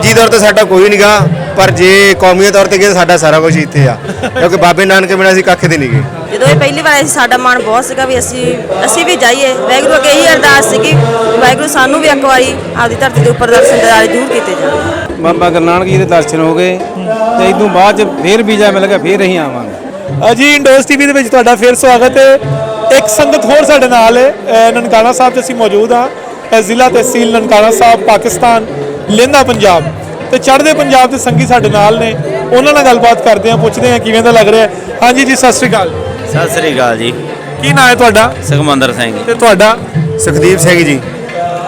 निजी तौर पर साडा कोई नहीं गा, पर जे कौमी तौर पर गए साडा सारा कुछ इत्थे आ, क्योंकि बाबे नानक बिना असीं कख दे नहीं गए। ਜਦੋਂ ਇਹ ਪਹਿਲੀ ਵਾਰ ਸਾਡਾ ਮਨ ਬਹੁਤ ਸੀਗਾ ਵੀ ਅਸੀਂ ਵੀ ਜਾਈਏ। ਵਾਹਿਗੁਰੂ ਅੱਗੇ ਇਹੀ ਅਰਦਾਸ ਸੀਗੀ ਵਾਹਿਗੁਰੂ ਸਾਨੂੰ ਵੀ ਇੱਕ ਵਾਰੀ ਆਪਦੀ ਧਰਤੀ ਦੇ ਉੱਪਰ ਦਰਸ਼ਨ ਦਿਦਾਰੇ ਜ਼ਰੂਰ ਕੀਤੇ ਜਾਣ। ਬਾਬਾ ਗੁਰੂ ਨਾਨਕ ਜੀ ਦੇ ਦਰਸ਼ਨ ਹੋ ਗਏ ਤੇ ਇਦੋਂ ਬਾਅਦ ਚ ਫੇਰ ਵੀਜ਼ਾ ਮਿਲ ਗਿਆ, ਫੇਰ ਅਸੀਂ ਆਵਾਂਗੇ। ਜੀ ਇੰਡੋਸ ਟੀਵੀ ਦੇ ਵਿੱਚ ਤੁਹਾਡਾ ਫੇਰ ਸਵਾਗਤ ਹੈ। ਇੱਕ ਸੰਗਤ ਹੋਰ ਸਾਡੇ ਨਾਲ ਹੈ, ਨਨਕਾਣਾ ਸਾਹਿਬ 'ਚ ਅਸੀਂ ਮੌਜੂਦ ਹਾਂ। ਜ਼ਿਲ੍ਹਾ ਤਹਿਸੀਲ ਨਨਕਾਣਾ ਸਾਹਿਬ, ਪਾਕਿਸਤਾਨ, ਲਹਿੰਦਾ ਪੰਜਾਬ ਤੇ ਚੜ੍ਹਦੇ ਪੰਜਾਬ ਦੇ ਸੰਗੀ ਸਾਡੇ ਨਾਲ ਨੇ। ਉਹਨਾਂ ਨਾਲ ਗੱਲਬਾਤ ਕਰਦੇ ਹਾਂ, ਪੁੱਛਦੇ ਹਾਂ ਕਿਵੇਂ ਦਾ ਲੱਗ ਰਿਹਾ। ਹਾਂਜੀ ਜੀ, ਸਤਿ ਸ਼੍ਰੀ ਅਕਾਲ। ਸਤਿ ਸ੍ਰੀ ਅਕਾਲ ਜੀ। ਕੀ ਨਾਂ ਹੈ ਤੁਹਾਡਾ? ਸੁਖਮੰਦਰ ਸਿੰਘ। ਤੇ ਤੁਹਾਡਾ? ਸੁਖਦੀਪ ਸਿੰਘ ਜੀ।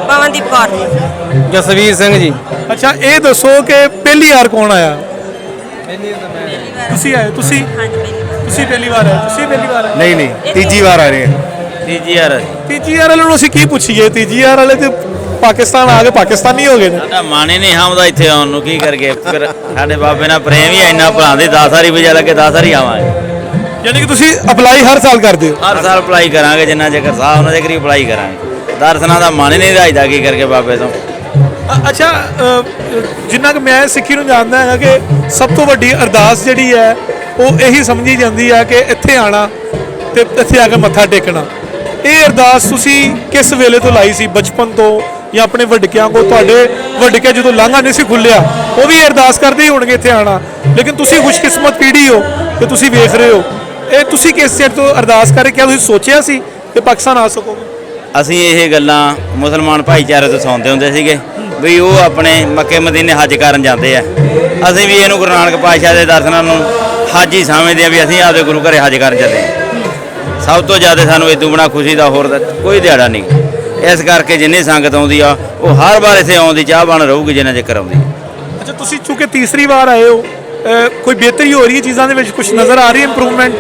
ਪਵਨਦੀਪ ਕੌਰ ਜੀ। ਜਸਵੀਰ ਸਿੰਘ ਜੀ। ਅੱਛਾ, ਇਹ ਦੱਸੋ ਕਿ ਪਹਿਲੀ ਵਾਰ ਕੌਣ ਆਇਆ? ਤੁਸੀਂ ਆਏ? ਤੁਸੀਂ ਪਹਿਲੀ ਵਾਰ ਆਏ? ਤੁਸੀਂ ਪਹਿਲੀ ਵਾਰ ਆਏ? नहीं नहीं तीजी बार आ रहे हैं। ਤੀਜੀ ਯਾਰ ਤੀਜੀ ਵਾਰ ਵਾਲੇ ਨੂੰ ਅਸੀਂ ਕੀ ਪੁੱਛੀਏ? ਤੀਜੀ ਵਾਰ ਵਾਲੇ ਤੇ ਪਾਕਿਸਤਾਨ ਆ ਕੇ ਪਾਕਿਸਤਾਨੀ ਹੋ ਗਏ ਨੇ। ਸਾਡਾ ਮਨ ਹੀ ਨਹੀਂ ਹਮਦਾ ਇੱਥੇ ਆਉਣ ਨੂੰ, ਕੀ ਕਰਗੇ। ਫਿਰ ਸਾਡੇ ਬਾਬੇ ਨਾਲ ਪ੍ਰੇਮ ਹੀ ਇੰਨਾ ਭਲਾਉਂਦੇ 10 ਵਾਰੀ ਵੀਜ਼ਾ ਲੱਗੇ 10 ਵਾਰੀ ਆਵਾਂਗੇ। ਯਾਨੀ ਕਿ ਤੁਸੀਂ ਅਪਲਾਈ ਹਰ ਸਾਲ ਕਰਦੇ ਹੋ? ਹਰ ਸਾਲ ਅਪਲਾਈ ਕਰਾਂਗੇ, ਜਿੰਨਾ ਚਿਰ ਸਾਹ ਉਹਨਾਂ ਦੇ ਕਰੀ ਅਪਲਾਈ ਕਰਾਂਗੇ। ਦਰਸ਼ਨਾਂ ਦਾ ਮਨ ਹੀ ਨਹੀਂ ਰਾਜਦਾ, ਕੀ ਕਰਕੇ ਬਾਬੇ ਤੋਂ। ਅੱਛਾ, ਜਿੰਨਾ ਕਿ ਮੈਂ ਸਿੱਖੀ ਨੂੰ ਜਾਣਦਾ ਹੈਗਾ ਕਿ ਸਭ ਤੋਂ ਵੱਡੀ ਅਰਦਾਸ ਜਿਹੜੀ ਹੈ ਉਹ ਇਹੀ ਸਮਝੀ ਜਾਂਦੀ ਹੈ ਕਿ ਇੱਥੇ ਆਣਾ ਤੇ ਇੱਥੇ ਆ ਕੇ ਮੱਥਾ ਟੇਕਣਾ। ਇਹ ਅਰਦਾਸ ਤੁਸੀਂ ਕਿਸ ਵੇਲੇ ਤੋਂ ਲਾਈ ਸੀ? ਬਚਪਨ ਤੋਂ ਜਾਂ ਆਪਣੇ ਵੱਡਕਿਆਂ ਕੋਲ? ਤੁਹਾਡੇ ਵੱਡਕੇ ਜਦੋਂ ਲਾਂਘਾ ਨਹੀਂ ਸੀ ਖੁੱਲਿਆ ਉਹ ਵੀ ਅਰਦਾਸ ਕਰਦੇ ਹੀ ਹੋਣਗੇ ਇੱਥੇ ਆਣਾ, ਲੇਕਿਨ ਤੁਸੀਂ ਖੁਸ਼ਕਿਸਮਤ ਪੀੜ੍ਹੀ ਹੋ ਕਿ ਤੁਸੀਂ ਵੇਖ ਰਹੇ ਹੋ। ਇਹ ਤੁਸੀਂ ਕਿਸ ਚੀਜ਼ ਤੋਂ ਅਰਦਾਸ ਕਰਕੇ ਕਿਹਾ ਤੁਸੀਂ ਸੋਚਿਆ ਸੀ ਕਿ ਪਾਕਿਸਤਾਨ ਆ ਸਕੋਗੇ? ਅਸੀਂ ਇਹ ਗੱਲਾਂ ਮੁਸਲਮਾਨ ਭਾਈਚਾਰੇ ਤੋਂ ਸੁਣਦੇ ਹੁੰਦੇ ਸੀਗੇ ਵੀ ਉਹ ਆਪਣੇ ਮੱਕੇ ਮਦੀਨੇ ਹੱਜ ਕਰਨ ਜਾਂਦੇ ਆ। ਅਸੀਂ ਵੀ ਇਹਨੂੰ ਗੁਰੂ ਨਾਨਕ ਪਾਤਸ਼ਾਹ ਦੇ ਦਰਸ਼ਨਾਂ ਨੂੰ ਹੱਜ ਹੀ ਸਮਝਦੇ ਆ ਵੀ ਅਸੀਂ ਆਪਦੇ ਗੁਰੂ ਘਰੇ ਹੱਜ ਕਰਨ ਚੱਲੇ। ਸਭ ਤੋਂ ਜ਼ਿਆਦਾ ਸਾਨੂੰ ਇਦੋਂ ਬਣਾ ਖੁਸ਼ੀ ਦਾ ਹੋਰ ਕੋਈ ਦਿਹਾੜਾ ਨਹੀਂ। ਇਸ ਕਰਕੇ ਜਿੰਨੀ ਸੰਗਤ ਆਉਂਦੀ ਆ ਉਹ ਹਰ ਵਾਰ ਇੱਥੇ ਆਉਣ ਦੀ ਚਾਹ ਬਣ ਰਹੂਗੀ ਜਿੰਨਾ ਚਿਰ ਆਉਂਦੀ। ਅੱਛਾ, ਤੁਸੀਂ ਚੂੰਕਿ ਤੀਸਰੀ ਵਾਰ ਆਏ ਹੋ, ਕੋਈ ਬਿਹਤਰੀ ਹੋ ਰਹੀ ਹੈ ਚੀਜ਼ਾਂ ਦੇ ਵਿੱਚ? ਕੁਝ ਨਜ਼ਰ ਆ ਰਹੀ ਹੈ ਇੰਪਰੂਵਮੈਂਟ?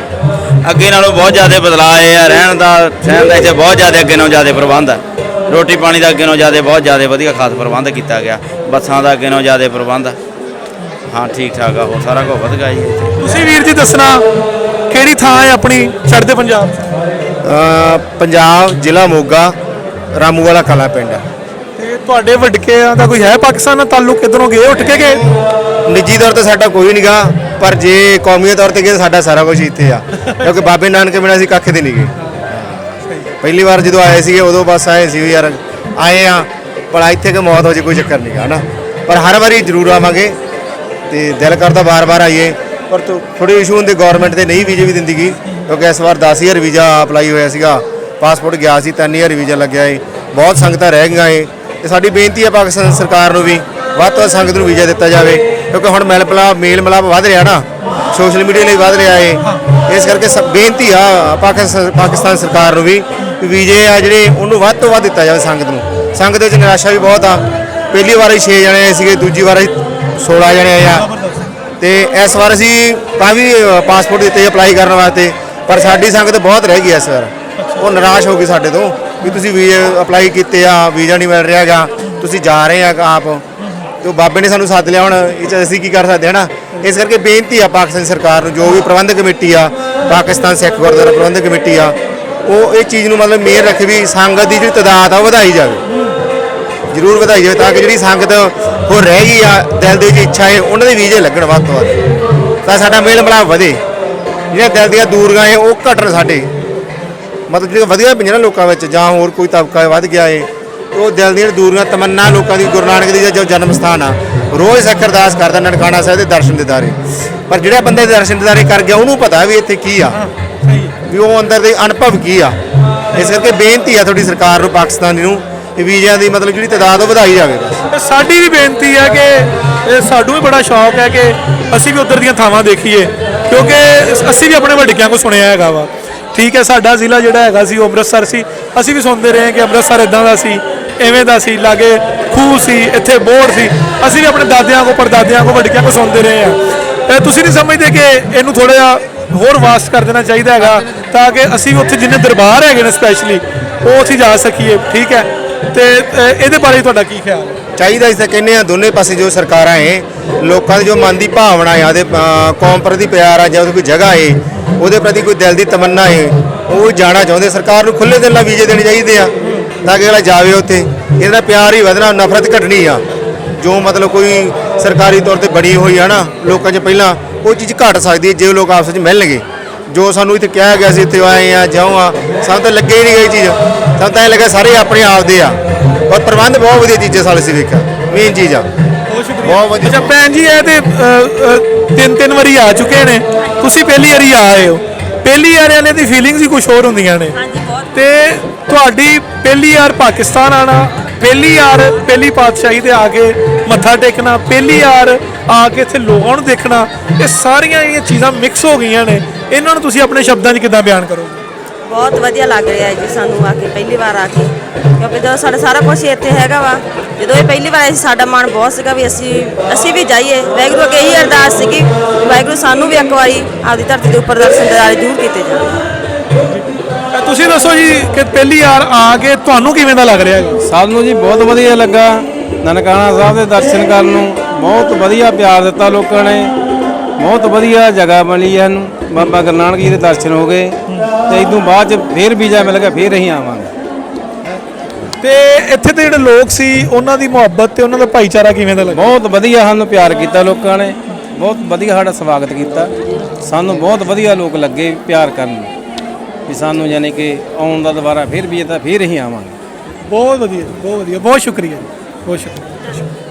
ਅੱਗੇ ਨਾਲੋਂ ਬਹੁਤ ਜ਼ਿਆਦਾ ਬਦਲਾਅ ਆਏ ਆ। ਰਹਿਣ ਦਾ ਸਹਿਣ ਦਾ ਇੱਥੇ ਬਹੁਤ ਜ਼ਿਆਦਾ ਅੱਗੇ ਨਾਲੋਂ ਜ਼ਿਆਦਾ ਪ੍ਰਬੰਧ ਆ। ਰੋਟੀ ਪਾਣੀ ਦਾ ਅੱਗੇ ਨਾਲੋਂ ਜ਼ਿਆਦਾ ਬਹੁਤ ਜ਼ਿਆਦਾ ਵਧੀਆ ਖਾਸ ਪ੍ਰਬੰਧ ਕੀਤਾ ਗਿਆ। ਬੱਸਾਂ ਦਾ ਅੱਗੇ ਨਾਲੋਂ ਜ਼ਿਆਦਾ ਪ੍ਰਬੰਧ ਆ। ਹਾਂ, ਠੀਕ ਠਾਕ ਆ, ਹੋਰ ਸਾਰਾ ਕੁਝ ਵਧ ਗਿਆ ਜੀ ਇੱਥੇ। ਤੁਸੀਂ ਵੀਰ ਜੀ ਦੱਸਣਾ ਕਿਹੜੀ ਥਾਂ ਹੈ ਆਪਣੀ ਚੜ੍ਹਦੇ ਪੰਜਾਬ? पंजाब जिला मोगा, रामू वाला कला पिंड। ਤੇ ਤੁਹਾਡੇ ਵੱਡਕਿਆਂ ਦਾ ਕੋਈ ਹੈ ਪਾਕਿਸਤਾਨ ਨਾਲ ਤਾਲੁਕ? ਕਿੱਧਰੋਂ ਗਏ? ਉੱਠ ਕੇ ਗਏ? निजी तौर पर साडा कोई नहीं गा, पर जे कौमी तौर पर गए साडा सारा कुछ इत्थे आ, क्योंकि बाबे नानक बिना असीं कख दे नहीं गए। पहली बार जो आए थे उदों बस आए सी यार आए हाँ भला इत्थे कि मौत हो जाए कोई चक्कर नहीं गा ना, पर हर बारी जरूर आवांगे तो दिल करता बार बार आइए। पर तो थोड़ी इशू होंगे गौरमेंट तो नहीं वीजे भी दिंदी गी, क्योंकि इस बार 10,000 वीज़ा अप्लाई होया सीगा, पासपोर्ट गया सी 3,000 वीज़ा लग्या है। बहुत संगतां रह गईयां है। साडी बेनती है पाकिस्तान सरकार नूं भी ਵੱਧ ਤੋਂ ਸੰਗਤ ਨੂੰ ਵੀਜ਼ਾ ਦਿੱਤਾ ਜਾਵੇ, ਕਿਉਂਕਿ ਹੁਣ ਮੇਲ ਮਿਲਾਪ ਵੱਧ ਰਿਹਾ ਨਾ, ਸੋਸ਼ਲ ਮੀਡੀਆ ਲਈ ਵੱਧ ਰਿਹਾ ਹੈ। ਇਸ ਕਰਕੇ ਬੇਨਤੀ ਆ ਪਾਕਿਸਤਾਨ ਸਰਕਾਰ ਨੂੰ ਵੀ ਵੀਜ਼ੇ ਆ ਜਿਹੜੇ ਉਹਨੂੰ ਵੱਧ ਤੋਂ ਵੱਧ ਦਿੱਤਾ ਜਾਵੇ ਸੰਗਤ ਨੂੰ। ਸੰਗਤ ਵਿੱਚ ਨਿਰਾਸ਼ਾ ਵੀ ਬਹੁਤ ਆ। ਪਹਿਲੀ ਵਾਰ 6 ਜਣੇ ਆਏ ਸੀਗੇ, ਦੂਜੀ ਵਾਰ 16 ਜਣੇ ਆਏ ਆ, ਤੇ ਇਸ ਵਾਰ ਅਸੀਂ ਤਾਂ ਵੀ ਪਾਸਪੋਰਟ ਦਿੱਤੇ ਅਪਲਾਈ ਕਰਨ ਵਾਸਤੇ, ਪਰ ਸਾਡੀ ਸੰਗਤ ਬਹੁਤ ਰਹਿ ਗਈ ਇਸ ਵਾਰ। ਉਹ ਨਿਰਾਸ਼ ਹੋ ਗਈ ਸਾਡੇ ਤੋਂ ਵੀ ਤੁਸੀਂ ਵੀਜ਼ੇ ਅਪਲਾਈ ਕੀਤੇ ਆ, ਵੀਜ਼ਾ ਨਹੀਂ ਮਿਲ ਰਿਹਾ ਗਾ, ਤੁਸੀਂ ਜਾ ਰਹੇ ਆ ਆਪ, ਤੇ ਬਾਬੇ ਨੇ ਸਾਨੂੰ ਸੱਦ ਲਿਆ, ਹੁਣ ਇਹ 'ਚ ਅਸੀਂ ਕੀ ਕਰ ਸਕਦੇ ਹਾਂ ਨਾ। ਇਸ ਕਰਕੇ ਬੇਨਤੀ ਆ ਪਾਕਿਸਤਾਨ ਸਰਕਾਰ ਨੂੰ, ਜੋ ਵੀ ਪ੍ਰਬੰਧਕ ਕਮੇਟੀ ਆ, ਪਾਕਿਸਤਾਨ ਸਿੱਖ ਗੁਰਦੁਆਰਾ ਪ੍ਰਬੰਧਕ ਕਮੇਟੀ ਆ, ਉਹ ਇਹ ਚੀਜ਼ ਨੂੰ ਮਤਲਬ ਮੇਰ ਰੱਖੇ ਵੀ ਸੰਗਤ ਦੀ ਜਿਹੜੀ ਤਾਦਾਦ ਆ ਉਹ ਵਧਾਈ ਜਾਵੇ, ਜ਼ਰੂਰ ਵਧਾਈ ਜਾਵੇ, ਤਾਂ ਕਿ ਜਿਹੜੀ ਸੰਗਤ ਹੋਰ ਰਹਿ ਗਈ ਆ ਦਿਲ ਦੇ ਵਿੱਚ ਇੱਛਾ ਹੈ ਉਹਨਾਂ ਦੇ ਵੀਜ਼ੇ ਲੱਗਣ ਵੱਧ ਤੋਂ ਵੱਧ, ਤਾਂ ਸਾਡਾ ਮੇਲ ਮਿਲਾਪ ਵਧੇ। ਜਿਹੜੀਆਂ ਦਿਲ ਦੀਆਂ ਦੂਰੀਆਂ ਹੈ ਉਹ ਘਟਣ ਸਾਡੇ, ਮਤਲਬ ਜਿਹੜੀਆਂ ਵਧੀਆ ਪਈਆਂ ਨਾ ਲੋਕਾਂ ਵਿੱਚ, ਜਾਂ ਹੋਰ ਕੋਈ ਤਬਕਾ ਵੱਧ ਗਿਆ ਹੈ, ਉਹ ਦਿਲ ਦੀਆਂ ਦੂਰੀਆਂ ਤਮੰਨਾ ਲੋਕਾਂ ਦੀ ਗੁਰੂ ਨਾਨਕ ਦੀ ਜੋ ਜਨਮ ਸਥਾਨ ਆ, ਰੋਜ਼ ਸਿੱਖ ਅਰਦਾਸ ਕਰਦਾ ਨਨਕਾਣਾ ਸਾਹਿਬ ਦੇ ਦਰਸ਼ਨ ਦਿਦਾਰੇ। ਪਰ ਜਿਹੜਾ ਬੰਦੇ ਦਰਸ਼ਨ ਦਿਦਾਰੇ ਕਰ ਗਿਆ ਉਹਨੂੰ ਪਤਾ ਵੀ ਇੱਥੇ ਕੀ ਆ, ਵੀ ਉਹ ਅੰਦਰ ਦੇ ਅਨੁਭਵ ਕੀ ਆ। ਇਸ ਕਰਕੇ ਬੇਨਤੀ ਆ ਤੁਹਾਡੀ ਸਰਕਾਰ ਨੂੰ, ਪਾਕਿਸਤਾਨ ਨੂੰ, ਵੀਜ਼ਿਆਂ ਦੀ ਮਤਲਬ ਜਿਹੜੀ ਤਾਦਾਦ ਉਹ ਵਧਾਈ ਜਾਵੇ। ਸਾਡੀ ਵੀ ਬੇਨਤੀ ਹੈ ਕਿ ਸਾਨੂੰ ਵੀ ਬੜਾ ਸ਼ੌਕ ਹੈ ਕਿ ਅਸੀਂ ਵੀ ਉੱਧਰ ਦੀਆਂ ਥਾਵਾਂ ਦੇਖੀਏ, ਕਿਉਂਕਿ ਅਸੀਂ ਵੀ ਆਪਣੇ ਵੱਡਕਿਆਂ ਕੋਲ ਸੁਣਿਆ ਹੈਗਾ ਵਾ। ਠੀਕ ਹੈ, ਸਾਡਾ ਜ਼ਿਲ੍ਹਾ ਜਿਹੜਾ ਹੈਗਾ ਸੀ ਉਹ ਅੰਮ੍ਰਿਤਸਰ ਸੀ, ਅਸੀਂ ਵੀ ਸੁਣਦੇ ਰਹੇ ਕਿ ਅੰਮ੍ਰਿਤਸਰ ਇੱਦਾਂ ਦਾ ਸੀ, ਇਵੇਂ ਦਾ ਸੀ, ਲਾਗੇ ਖੂਹ ਸੀ, ਇੱਥੇ ਬੋੜ ਸੀ। ਅਸੀਂ ਵੀ ਆਪਣੇ ਦਾਦਿਆਂ ਕੋਲ ਪੜਦਾਦਿਆਂ ਕੋਲ ਵੱਡਕਿਆਂ ਕੋਲ ਸੁਣਦੇ ਰਹੇ ਹਾਂ। ਤੁਸੀਂ ਨਹੀਂ ਸਮਝਦੇ ਕਿ ਇਹਨੂੰ ਥੋੜ੍ਹਾ ਜਿਹਾ ਹੋਰ ਵਾਸਟ ਕਰ ਦੇਣਾ ਚਾਹੀਦਾ ਹੈਗਾ, ਤਾਂ ਕਿ ਅਸੀਂ ਉੱਥੇ ਜਿੰਨੇ ਦਰਬਾਰ ਹੈਗੇ ਨੇ ਸਪੈਸ਼ਲੀ ਉਹ ਅਸੀਂ ਜਾ ਸਕੀਏ? ਠੀਕ ਹੈ, ਤੇ ਇਹਦੇ ਬਾਰੇ ਤੁਹਾਡਾ ਕੀ ਖਿਆਲ ਹੈ? ਚਾਹੀਦਾ ਇਸ ਤਾਂ ਕਹਿੰਦੇ ਆ ਦੋਨੇ ਪਾਸੇ ਜੋ ਸਰਕਾਰਾਂ ਹੈ, ਲੋਕਾਂ ਦੀ ਜੋ ਮਨ ਦੀ ਭਾਵਨਾ ਆ, ਉਹਦੇ ਕੌਮ ਪ੍ਰਤੀ ਪਿਆਰ ਆ, ਜਾਂ ਉਹਦੀ ਕੋਈ ਜਗ੍ਹਾ ਹੈ, ਉਹਦੇ ਪ੍ਰਤੀ ਕੋਈ ਦਿਲ ਦੀ ਤਮੰਨਾ ਹੈ, ਉਹ ਜਾਣਾ ਚਾਹੁੰਦੇ। ਸਰਕਾਰ ਨੂੰ ਖੁੱਲ੍ਹੇ ਦਿਲ ਨਾਲ ਵੀਜ਼ੇ ਦੇਣੇ ਚਾਹੀਦੇ ਆ, ਤਾਂ ਕਿ ਅਗਲਾ ਜਾਵੇ ਉੱਥੇ, ਇਹਦਾ ਪਿਆਰ ਹੀ ਵਧਣਾ, ਨਫ਼ਰਤ ਘਟਣੀ ਆ। ਜੋ ਮਤਲਬ ਕੋਈ ਸਰਕਾਰੀ ਤੌਰ ਤੇ ਬਣੀ ਹੋਈ ਹੈ ਨਾ ਲੋਕਾਂ 'ਚ ਪਹਿਲਾਂ ਉਹ ਚੀਜ਼ ਘਟ ਸਕਦੀ ਹੈ ਜੇ ਲੋਕ ਆਪਸ ਵਿੱਚ ਮਿਲਣਗੇ। ਜੋ ਸਾਨੂੰ ਇੱਥੇ ਕਿਹਾ ਗਿਆ ਸੀ ਇੱਥੇ ਆਏ ਆ ਜਿਉਂ ਆ ਸਾਨੂੰ ਤਾਂ ਲੱਗੇ ਹੀ ਨਹੀਂ ਗਈ ਚੀਜ਼, ਸਾਨੂੰ ਤਾਂ ਇਹ ਲੱਗਾ ਸਾਰੇ ਆਪਣੇ ਆਪ ਦੇ ਆ ਔਰ ਪ੍ਰਬੰਧ ਬਹੁਤ ਵਧੀਆ ਚੀਜ਼ਾਂ ਸਾਡੇ ਸੀ ਵੇਖਿਆ ਮੇਨ ਚੀਜ਼ ਆ ਬਹੁਤ ਵਧੀਆ। ਅੱਛਾ ਭੈਣ ਜੀ ਇਹ ਤੇ ਤਿੰਨ ਵਾਰੀ ਆ ਚੁੱਕੇ ਨੇ, ਤੁਸੀਂ ਪਹਿਲੀ ਵਾਰੀ ਆਏ ਹੋ। ਪਹਿਲੀ ਵਾਰ ਵਾਲਿਆਂ ਦੀ ਫੀਲਿੰਗਸ ਹੀ ਕੁਝ ਹੋਰ ਹੁੰਦੀਆਂ ਨੇ ਹਾਂਜੀ ਬਹੁਤ ਤੇ ਤੁਹਾਡੀ ਪਹਿਲੀ ਵਾਰ ਪਾਕਿਸਤਾਨ ਆਣਾ, ਪਹਿਲੀ ਵਾਰ ਪਹਿਲੀ ਪਾਤਸ਼ਾਹੀ ਤੇ ਆ ਕੇ ਮੱਥਾ ਟੇਕਣਾ, ਪਹਿਲੀ ਵਾਰ ਆ ਕੇ ਇੱਥੇ ਲੋਕਾਂ ਨੂੰ ਦੇਖਣਾ, ਇਹ ਸਾਰੀਆਂ ਇਹ ਚੀਜ਼ਾਂ ਮਿਕਸ ਹੋ ਗਈਆਂ ਨੇ। ਇਹਨਾਂ ਨੂੰ ਤੁਸੀਂ ਆਪਣੇ ਸ਼ਬਦਾਂ 'ਚ ਕਿੱਦਾਂ ਬਿਆਨ ਕਰੋਗੇ? ਬਹੁਤ ਵਧੀਆ ਲੱਗ ਰਿਹਾ ਹੈ ਜੀ ਸਾਨੂੰ ਆ ਕੇ ਪਹਿਲੀ ਵਾਰ ਆ ਕੇ, ਕਿਉਂਕਿ ਜਦੋਂ ਸਾਡਾ ਸਾਰਾ ਕੁਝ ਇੱਥੇ ਹੈਗਾ ਵਾ। ਜਦੋਂ ਇਹ ਪਹਿਲੀ ਵਾਰ ਆਏ ਸੀ ਸਾਡਾ ਮਨ ਬਹੁਤ ਸੀਗਾ ਵੀ ਅਸੀਂ ਵੀ ਜਾਈਏ। ਵਾਹਿਗੁਰੂ ਅੱਗੇ ਇਹੀ ਅਰਦਾਸ ਸੀਗੀ ਵਾਹਿਗੁਰੂ ਸਾਨੂੰ ਵੀ ਇੱਕ ਵਾਰੀ ਆਪਦੀ ਧਰਤੀ ਦੇ ਉੱਪਰ ਦਰਸ਼ਨ ਦਿਦਾਰੇ ਜ਼ਰੂਰ ਕੀਤੇ ਜਾਣ। ਤੁਸੀਂ ਦੱਸੋ ਜੀ ਕਿ ਪਹਿਲੀ ਵਾਰ ਆ ਕੇ ਤੁਹਾਨੂੰ ਕਿਵੇਂ ਦਾ ਲੱਗ ਰਿਹਾ ਹੈ? ਸਾਨੂੰ ਜੀ ਬਹੁਤ ਵਧੀਆ ਲੱਗਾ। ਨਨਕਾਣਾ ਸਾਹਿਬ ਦੇ ਦਰਸ਼ਨ ਕਰਨ ਨੂੰ ਬਹੁਤ ਵਧੀਆ ਪਿਆਰ ਦਿੱਤਾ ਲੋਕਾਂ ਨੇ। ਬਹੁਤ ਵਧੀਆ ਜਗ੍ਹਾ ਬਣੀ ਹੈ ਇਹਨੂੰ। ਬਾਬਾ ਗੁਰੂ ਨਾਨਕ ਜੀ ਦੇ ਦਰਸ਼ਨ ਹੋ ਗਏ ਤੇ ਇਦੋਂ ਬਾਅਦ 'ਚ ਫੇਰ ਵੀਜ਼ਾ ਮਿਲ ਗਿਆ, ਫੇਰ ਅਸੀਂ ਆਵਾਂਗੇ। ਤੇ ਇੱਥੇ ਦੇ ਜਿਹੜੇ ਲੋਕ ਸੀ ਉਹਨਾਂ ਦੀ ਮੁਹੱਬਤ ਤੇ ਉਹਨਾਂ ਦਾ ਭਾਈਚਾਰਾ ਕਿਵੇਂ ਦਾ ਲੱਗਾ? ਬਹੁਤ ਵਧੀਆ ਸਾਨੂੰ ਪਿਆਰ ਕੀਤਾ ਲੋਕਾਂ ਨੇ, ਬਹੁਤ ਵਧੀਆ ਸਾਡਾ ਸਵਾਗਤ ਕੀਤਾ। ਸਾਨੂੰ ਬਹੁਤ ਵਧੀਆ ਲੋਕ ਲੱਗੇ ਪਿਆਰ ਕਰਨ ਵੀ ਸਾਨੂੰ ਯਾਨੀ ਕਿ ਆਉਣ ਦਾ ਦੁਬਾਰਾ ਫੇਰ ਵੀ ਤਾਂ ਫੇਰ ਅਸੀਂ ਆਵਾਂਗੇ। ਬਹੁਤ ਵਧੀਆ, ਬਹੁਤ ਵਧੀਆ, ਬਹੁਤ ਸ਼ੁਕਰੀਆ ਜੀ, ਬਹੁਤ ਸ਼ੁਕਰੀਆ।